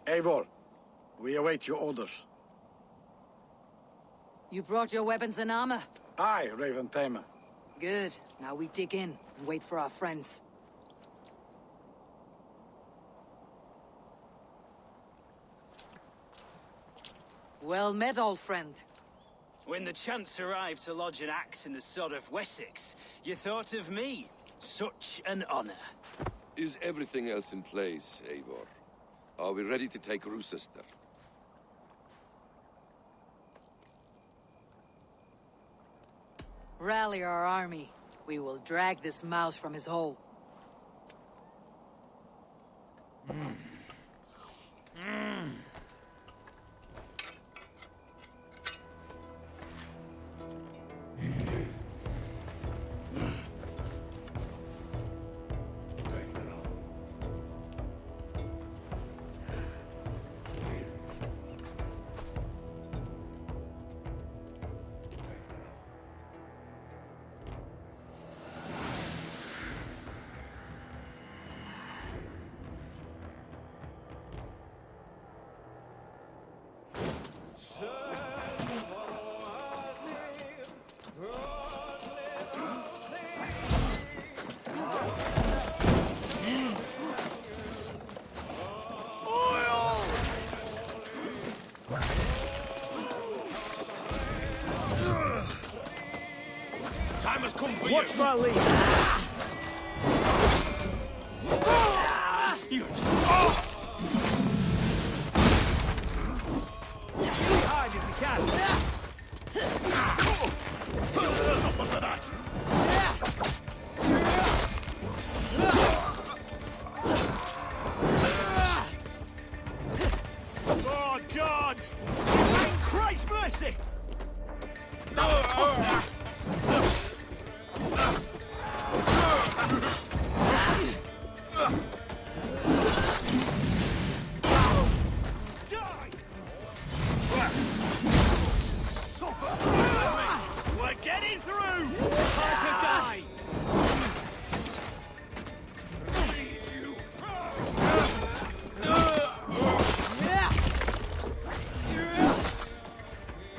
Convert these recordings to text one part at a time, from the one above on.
Eivor, we await your orders. You brought your weapons and armor? Aye, Raven Tamer. Good. Now we dig in and wait for our friends. Well met, old friend. When the chance arrived to lodge an axe in the sod of Wessex, you thought of me. Such an honor. Is everything else in place, Eivor? Are we ready to take Rochester? Rally our army. We will drag this mouse from his hole. Time has come for Watch my lead! you! Hide if you can! Something for that! Oh, God! Thank Christ mercy! We're getting through! Time to die!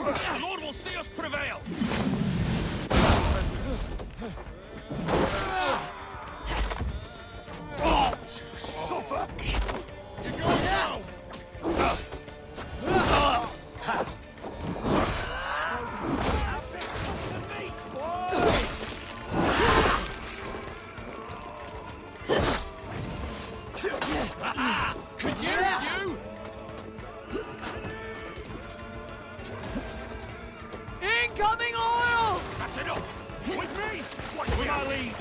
The Lord will see us prevail! Oh, suffer! You're going now! Could use you! Incoming oil! That's enough! With me! Watch my lead!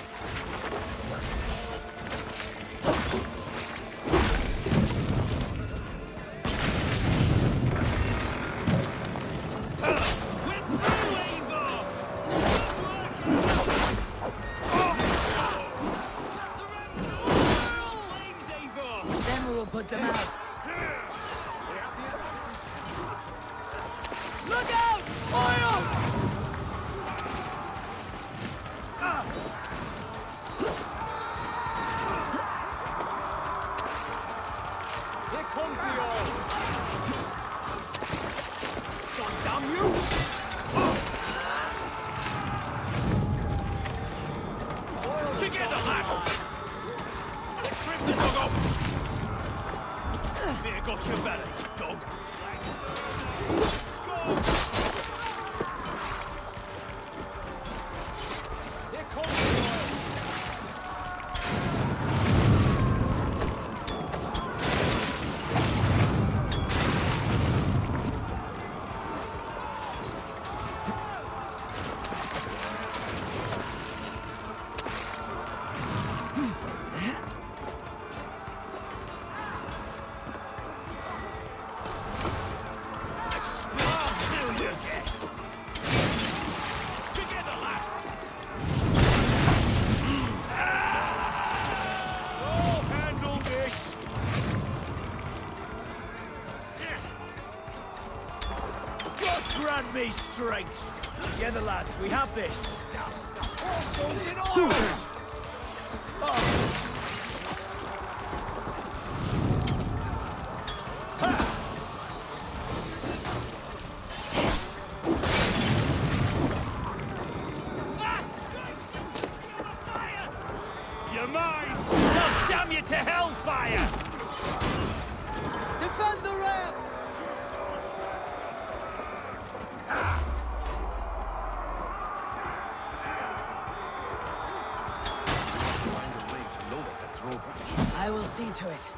Then we will put them out. Look out! Oil! Here comes the oil! God damn you! Together, lad! Let's rip the dog off! Fear got your belly, dog. Here comes the oil! Grant me strength! Together, lads, we have this! All souls in order! I will see to it.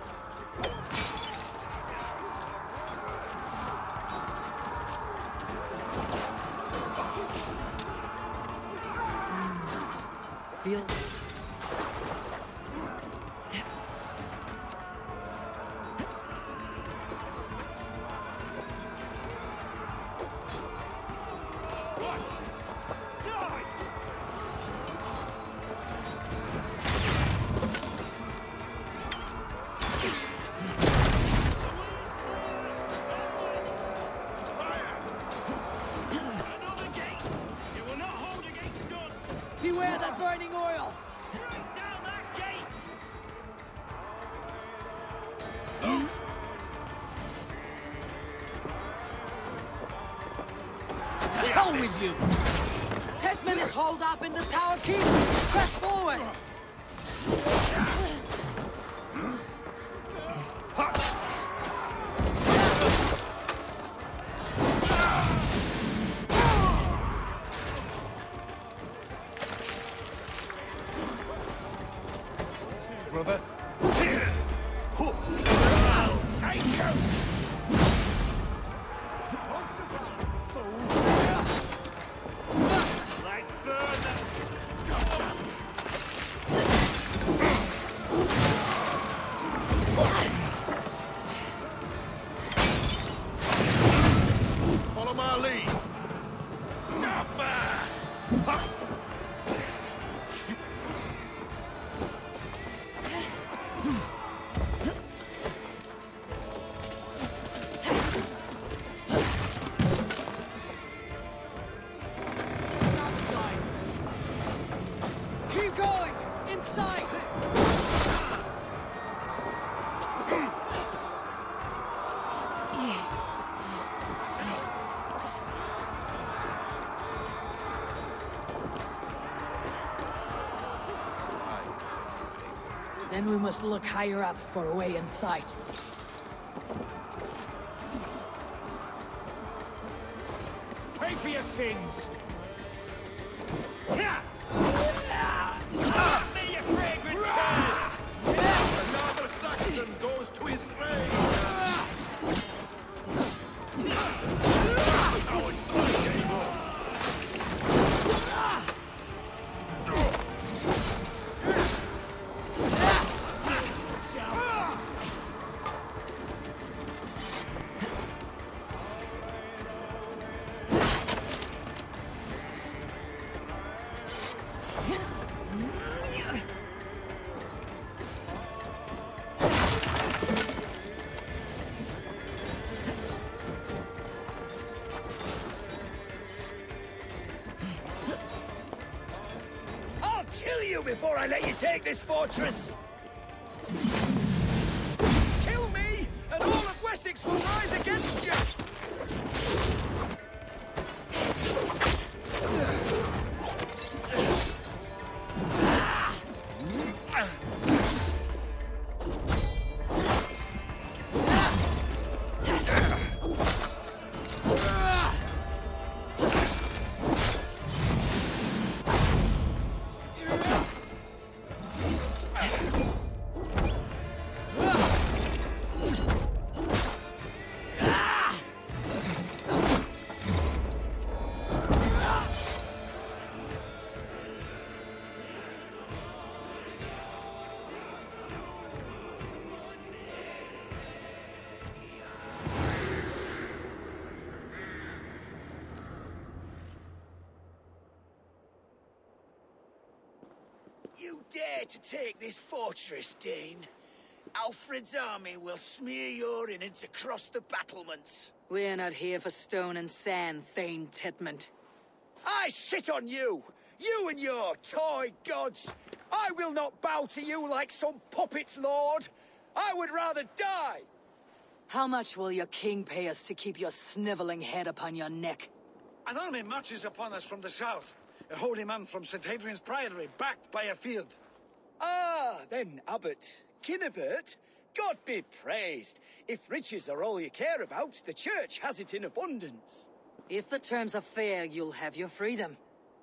Feel... Beware that burning oil! Break down that gate! To hell with you! Tetman is holed up in the tower keep! Press forward! Brother. Take him! Let's burn them! Follow my lead. Keep going! In sight! Then we must look higher up for a way in sight. Pay for your sins! Me, you fragrant turd! Another Saxon goes to his grave. Now it's time, Eivor. I'll kill you before I let you take this fortress! Kill me, and all of Wessex will rise against you! You dare to take this fortress, Dane? Alfred's army will smear your innards across the battlements. We're not here for stone and sand, Thane Titmont. I shit on you! You and your toy gods! I will not bow to you like some puppet's lord! I would rather die! How much will your king pay us to keep your sniveling head upon your neck? An army marches upon us from the south. A holy man from St. Hadrian's Priory, backed by a field. Ah, then, Abbot Kinnebert, God be praised. If riches are all you care about, the church has it in abundance. If the terms are fair, you'll have your freedom.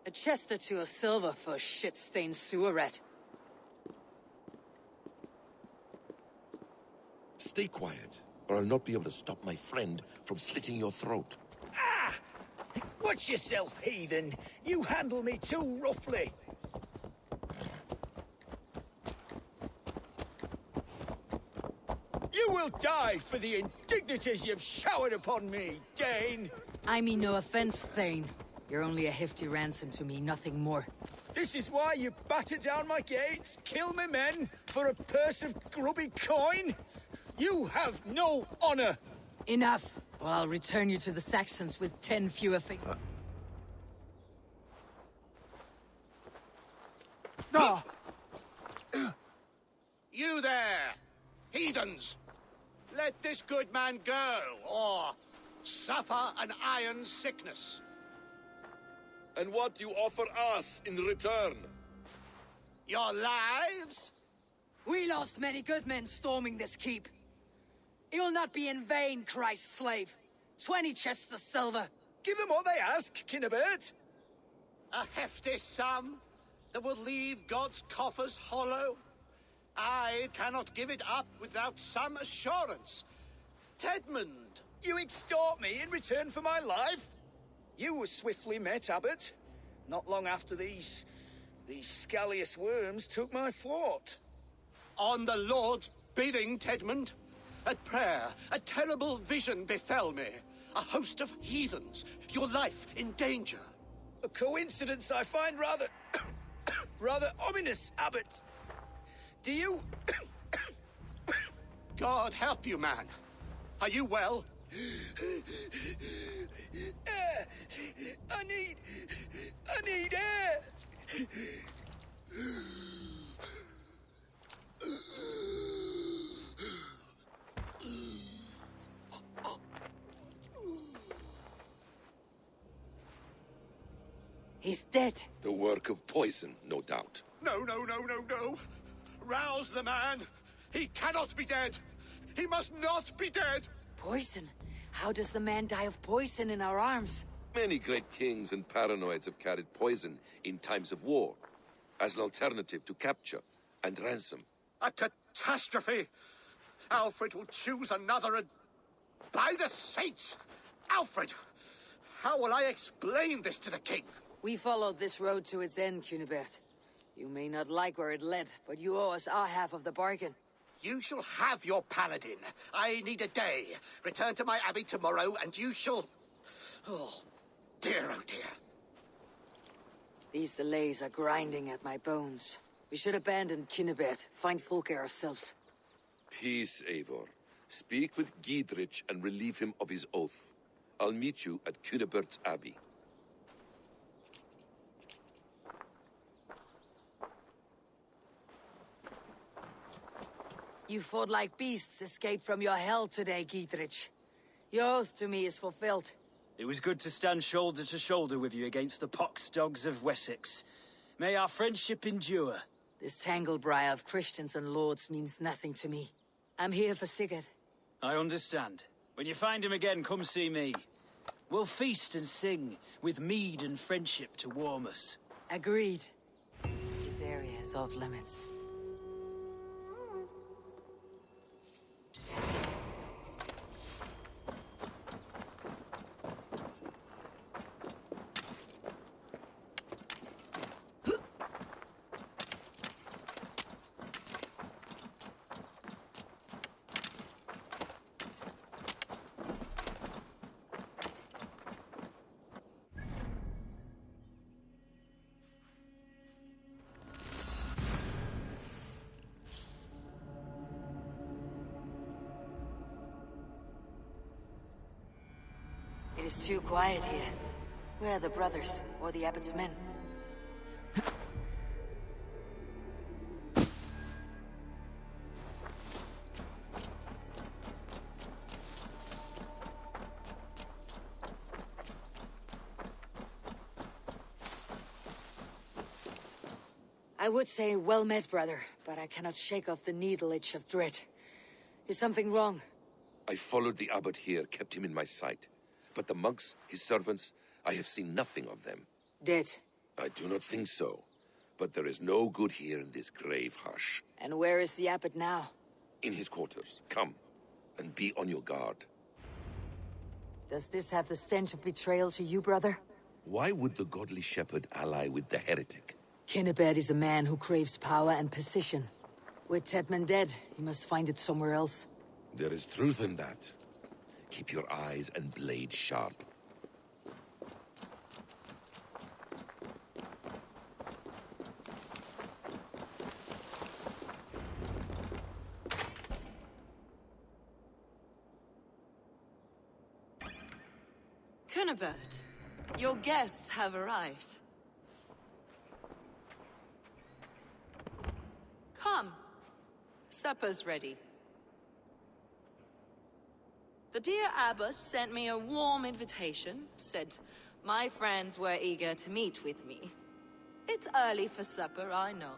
A chest or two of silver for a shit-stained sewer rat. Stay quiet, or I'll not be able to stop my friend from slitting your throat. Ah! Watch yourself, heathen. You handle me too roughly. You will die for the indignities you've showered upon me, Dane. I mean no offense, Thane. You're only a hefty ransom to me, nothing more. This is why you batter down my gates, kill my men, for a purse of grubby coin? You have no honor! Enough, or I'll return you to the Saxons with 10 fewer fingers. You there, heathens! Let this good man go, or suffer an iron sickness. And what you offer us in return? Your lives? We lost many good men storming this keep. It will not be in vain, Christ's slave. 20 chests of silver. Give them what they ask, Kinnebert. A hefty sum that will leave God's coffers hollow? I cannot give it up without some assurance. Tedmund! You extort me in return for my life? You were swiftly met, Abbot. Not long after these scalius worms took my fort. On the Lord's bidding, Tedmund. At prayer, a terrible vision befell me. A host of heathens, your life in danger. A coincidence I find rather... rather ominous, Abbot. Do you... God help you, man. Are you well? Air! I need air! He's dead. The work of poison, no doubt. No, no, no, no, no. Rouse the man. He cannot be dead. He must not be dead. Poison? How does the man die of poison in our arms? Many great kings and paranoids have carried poison in times of war, as an alternative to capture and ransom. A catastrophe. Alfred will choose another and... By the saints! Alfred! How will I explain this to the king? We followed this road to its end, Cunibert. You may not like where it led, but you owe us our half of the bargain. You shall have your paladin. I need a day. Return to my abbey tomorrow, and you shall... Oh, oh dear. These delays are grinding at my bones. We should abandon Cunibert, find Fulke ourselves. Peace, Eivor. Speak with Giedrich and relieve him of his oath. I'll meet you at Cunebert's Abbey. You fought like beasts, escaped from your hell today, Giedrich. Your oath to me is fulfilled. It was good to stand shoulder to shoulder with you against the pox dogs of Wessex. May our friendship endure. This tanglebriar of Christians and lords means nothing to me. I'm here for Sigurd. I understand. When you find him again, come see me. We'll feast and sing, with mead and friendship to warm us. Agreed. This area is off limits. It is too quiet here. Where are the brothers, or the abbot's men? I would say well met, brother, but I cannot shake off the needle itch of dread. Is something wrong? I followed the abbot here, kept him in my sight. But the monks, his servants, I have seen nothing of them. Dead. I do not think so. But there is no good here in this grave hush. And where is the abbot now? In his quarters. Come. and be on your guard. Does this have the stench of betrayal to you, brother? Why would the godly shepherd ally with the heretic? Kinnebed is a man who craves power and position. With Tedman dead, he must find it somewhere else. There is truth in that. Keep your eyes and blade sharp. Kinnebed, your guests have arrived. Come. Supper's ready. The dear abbot sent me a warm invitation, said my friends were eager to meet with me. It's early for supper, I know.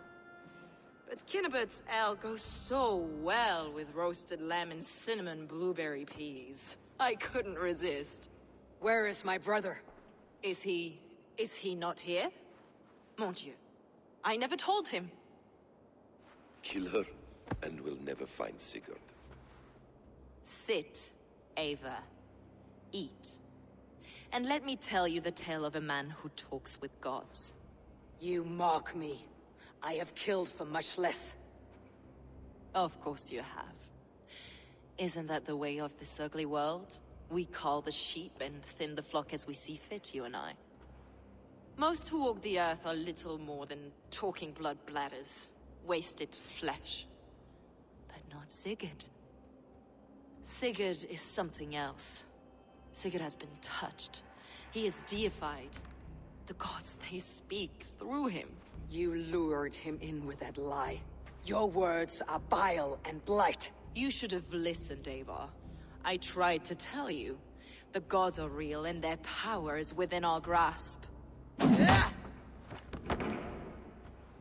But Kinnebed's ale goes so well with roasted lamb and cinnamon blueberry peas. I couldn't resist. Where is my brother? Is he not here? Mon Dieu. I never told him. Kill her, and we'll never find Sigurd. Sit, Ava. Eat. And let me tell you the tale of a man who talks with gods. You mock me. I have killed for much less. Of course you have. Isn't that the way of this ugly world? We cull the sheep and thin the flock as we see fit, you and I. Most who walk the earth are little more than talking blood bladders, wasted flesh. But not Sigurd. Sigurd is something else. Sigurd has been touched. He is deified. The gods, they speak through him. You lured him in with that lie. Your words are bile and blight. You should have listened, Ava. I tried to tell you. The gods are real and their power is within our grasp.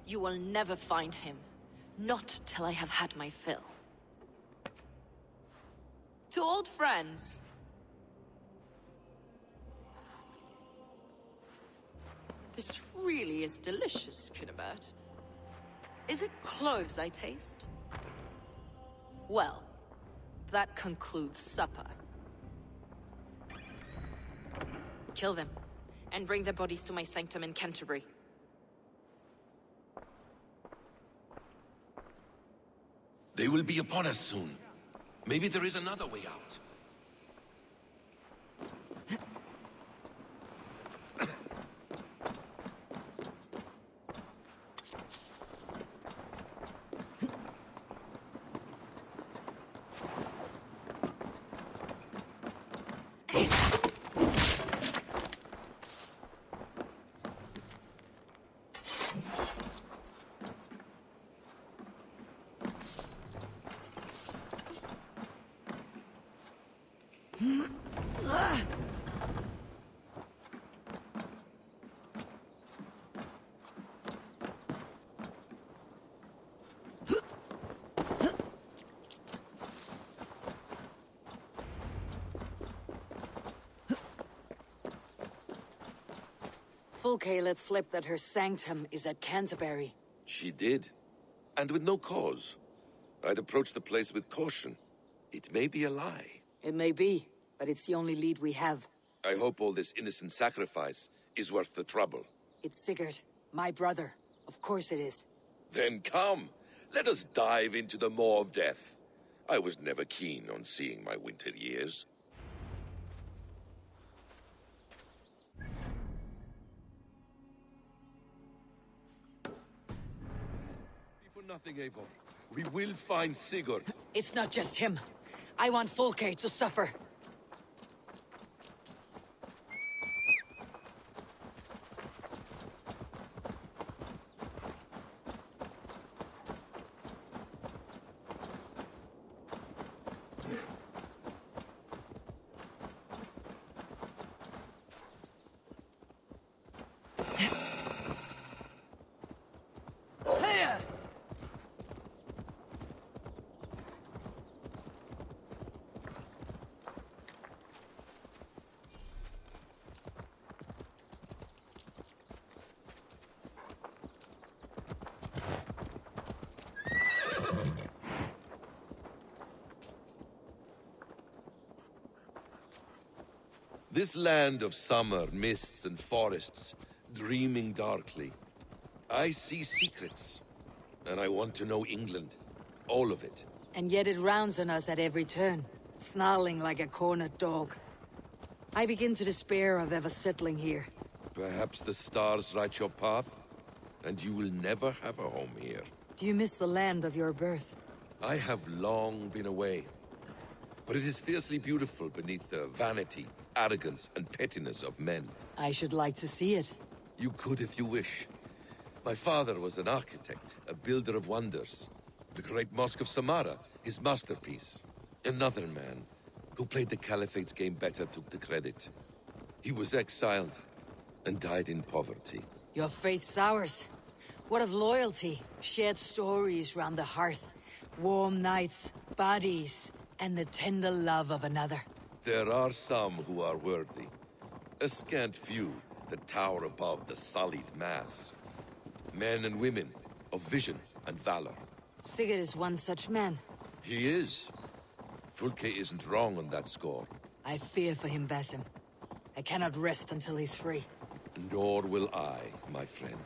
You will never find him. Not till I have had my fill. To old friends. This really is delicious, Kinnebed. Is it cloves I taste? Well, that concludes supper. Kill them, and bring their bodies to my sanctum in Canterbury. They will be upon us soon. Maybe there is another way out. Fulke let slip that her sanctum is at Canterbury. She did. And with no cause. I'd approach the place with caution. It may be a lie. It may be, but it's the only lead we have. I hope all this innocent sacrifice is worth the trouble. It's Sigurd, my brother. Of course it is. Then come, let us dive into the maw of death. I was never keen on seeing my winter years. For nothing, Eivor. We will find Sigurd. It's not just him. I want Fulke to suffer. This land of summer, mists and forests, dreaming darkly. I see secrets, and I want to know England. All of it. And yet it rounds on us at every turn, snarling like a cornered dog. I begin to despair of ever settling here. Perhaps the stars write your path, and you will never have a home here. Do you miss the land of your birth? I have long been away, but it is fiercely beautiful beneath the vanity, arrogance, and pettiness of men. I should like to see it. You could if you wish. My father was an architect, a builder of wonders. The great Mosque of Samarra, his masterpiece. Another man, who played the Caliphate's game better, took the credit. He was exiled, and died in poverty. Your faith's ours. What of loyalty? Shared stories round the hearth. Warm nights, bodies, and the tender love of another. There are some who are worthy. A scant few that tower above the sullied mass. Men and women of vision and valor. Sigurd is one such man. He is. Fulke isn't wrong on that score. I fear for him, Basim. I cannot rest until he's free. Nor will I, my friend.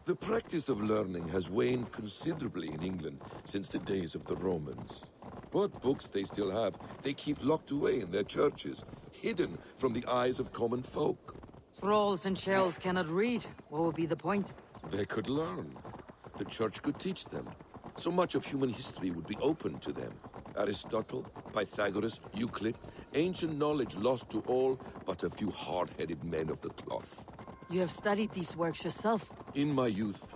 The practice of learning has waned considerably in England since the days of the Romans. What books they still have, they keep locked away in their churches, hidden from the eyes of common folk. Thralls and churls cannot read. What would be the point? They could learn. The church could teach them. So much of human history would be open to them. Aristotle, Pythagoras, Euclid, ancient knowledge lost to all but a few hard-headed men of the cloth. You have studied these works yourself. In my youth,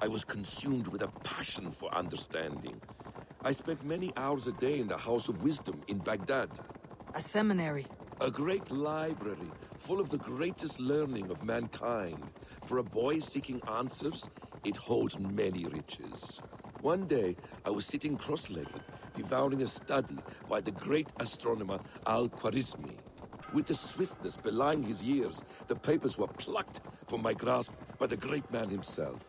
I was consumed with a passion for understanding. I spent many hours a day in the House of Wisdom in Baghdad. A seminary. A great library full of the greatest learning of mankind. For a boy seeking answers, it holds many riches. One day, I was sitting cross-legged, devouring a study by the great astronomer Al-Khwarizmi. With the swiftness belying his years, the papers were plucked from my grasp by the great man himself.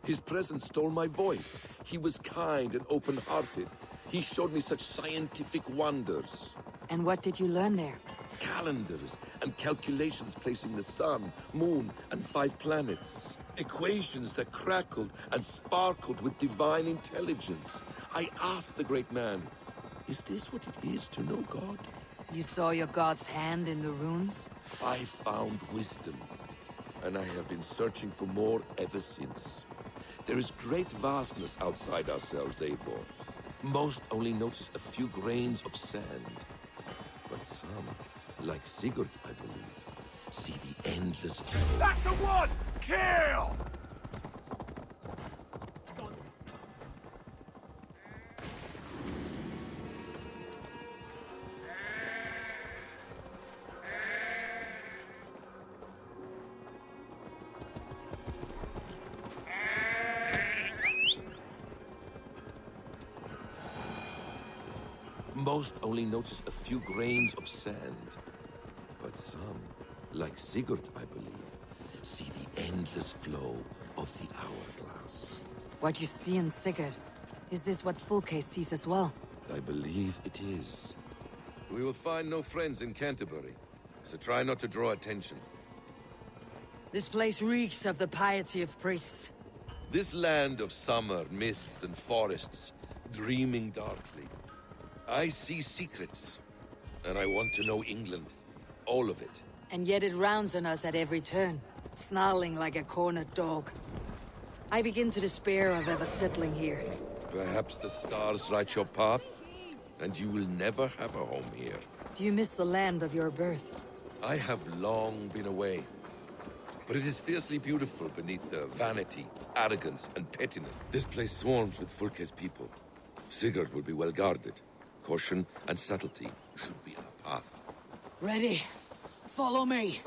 His presence stole my voice. He was kind and open-hearted. He showed me such scientific wonders. And what did you learn there? Calendars and calculations placing the sun, moon, and 5 planets. Equations that crackled and sparkled with divine intelligence. I asked the great man, is this what it is to know God? You saw your god's hand in the runes? I found wisdom, and I have been searching for more ever since. There is great vastness outside ourselves, Eivor. Most only notice a few grains of sand. But some, like Sigurd, I believe, see the endless... That's the one! Kill! Most only notice a few grains of sand. But some, like Sigurd, I believe, see the endless flow of the hourglass. What you see in Sigurd, is this what Fulke sees as well? I believe it is. We will find no friends in Canterbury, so try not to draw attention. This place reeks of the piety of priests. This land of summer, mists and forests, dreaming darkly. I see secrets, and I want to know England. All of it. And yet it rounds on us at every turn, snarling like a cornered dog. I begin to despair of ever settling here. Perhaps the stars write your path, and you will never have a home here. Do you miss the land of your birth? I have long been away, but it is fiercely beautiful beneath the vanity, arrogance, and pettiness. This place swarms with Fulke's people. Sigurd will be well guarded. Caution and subtlety should be our path. Ready. Follow me.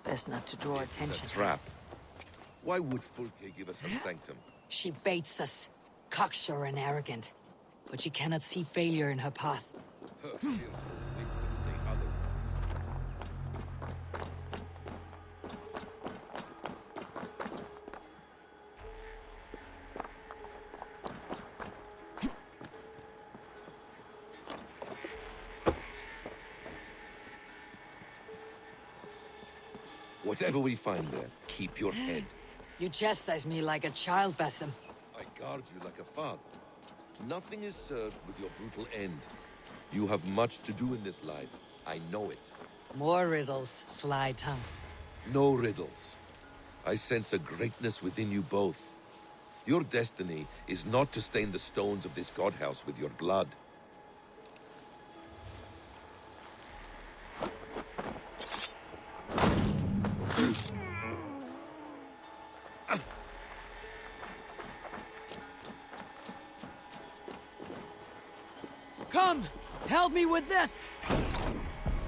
Best not to draw attention. It's a trap. Why would Fulke give us her sanctum? She baits us. Cocksure and arrogant. But she cannot see failure in her path. Her fearful wit will say otherwise. Whatever we find there, keep your head. You chastise me like a child, Basim. I guard you like a father. Nothing is served with your brutal end. You have much to do in this life. I know it. More riddles, sly tongue. No riddles. I sense a greatness within you both. Your destiny is not to stain the stones of this godhouse with your blood. Come! Help me with this!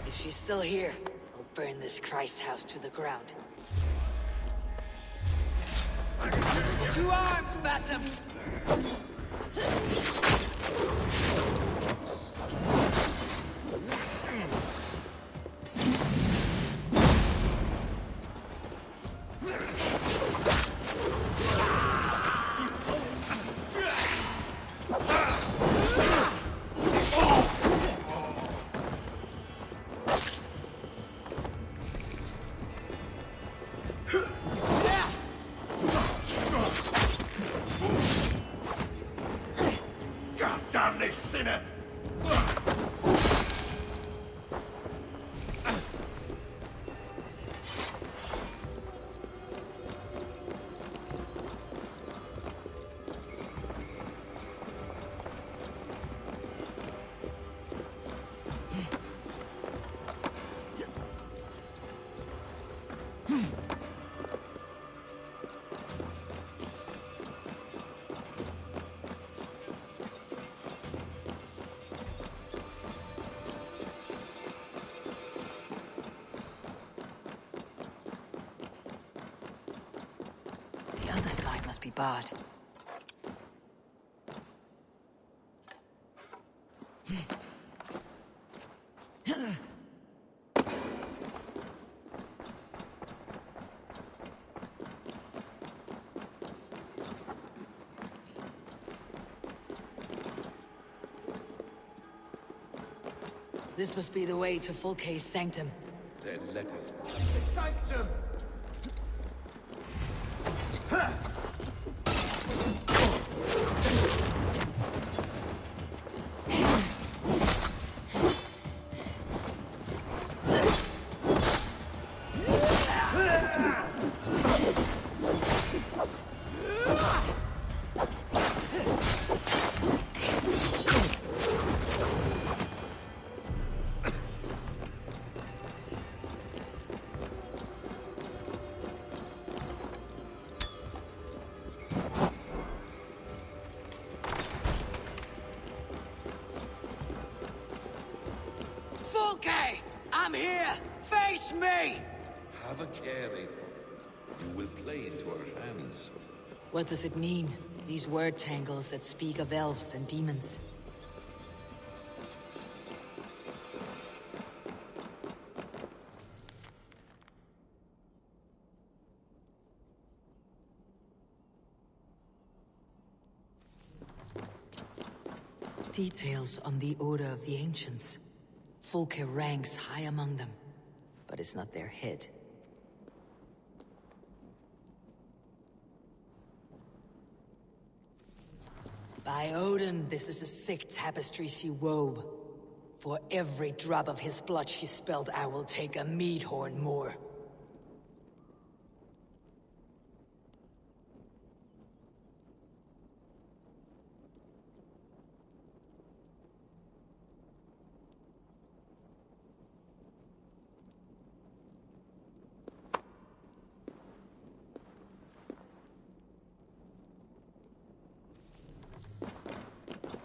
If she's still here, I'll burn this Christ house to the ground. 2 arms, Basim! God damn this sinner! The other side must be barred. This must be the way to 4K's sanctum. Then let us go. Sanctum! I'm here! Face me! Have a care, Ava. You will play into our hands. What does it mean? These word tangles that speak of elves and demons. Details on the Order of the Ancients. Fulke ranks high among them, but it's not their head. By Odin, this is a sick tapestry she wove. For every drop of his blood she spilled, I will take a meat horn more.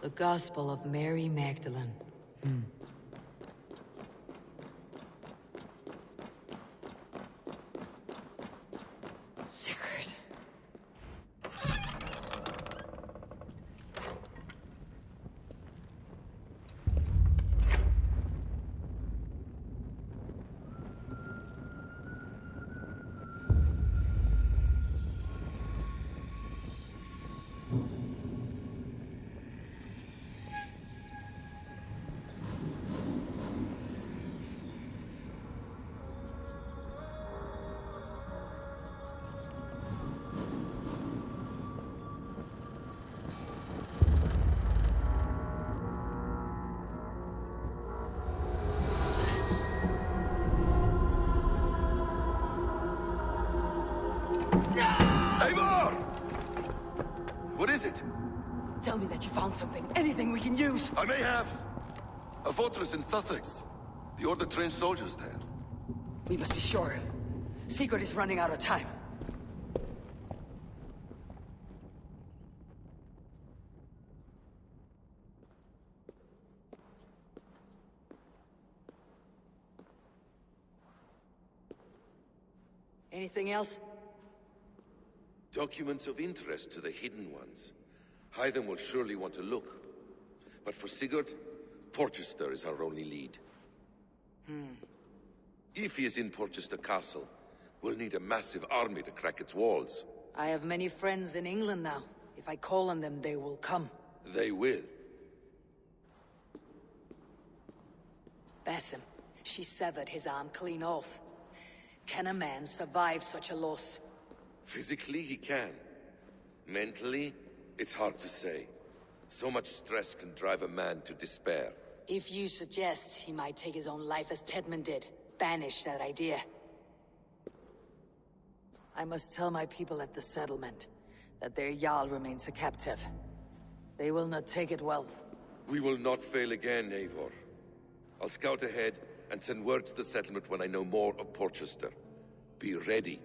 The Gospel of Mary Magdalene. Sigurd. Tell me that you found something, anything we can use. I may have. A fortress in Sussex. The Order trained soldiers there. We must be sure. Secret is running out of time. Anything else? Documents of interest to the Hidden Ones. Hythen will surely want to look. But for Sigurd, Porchester is our only lead. If he is in Porchester Castle, we'll need a massive army to crack its walls. I have many friends in England now. If I call on them, they will come. They will. Basim. She severed his arm clean off. Can a man survive such a loss? Physically, he can. Mentally, it's hard to say. So much stress can drive a man to despair. If you suggest he might take his own life as Tedman did, banish that idea. I must tell my people at the settlement that their Jarl remains a captive. They will not take it well. We will not fail again, Eivor. I'll scout ahead and send word to the settlement when I know more of Porchester. Be ready.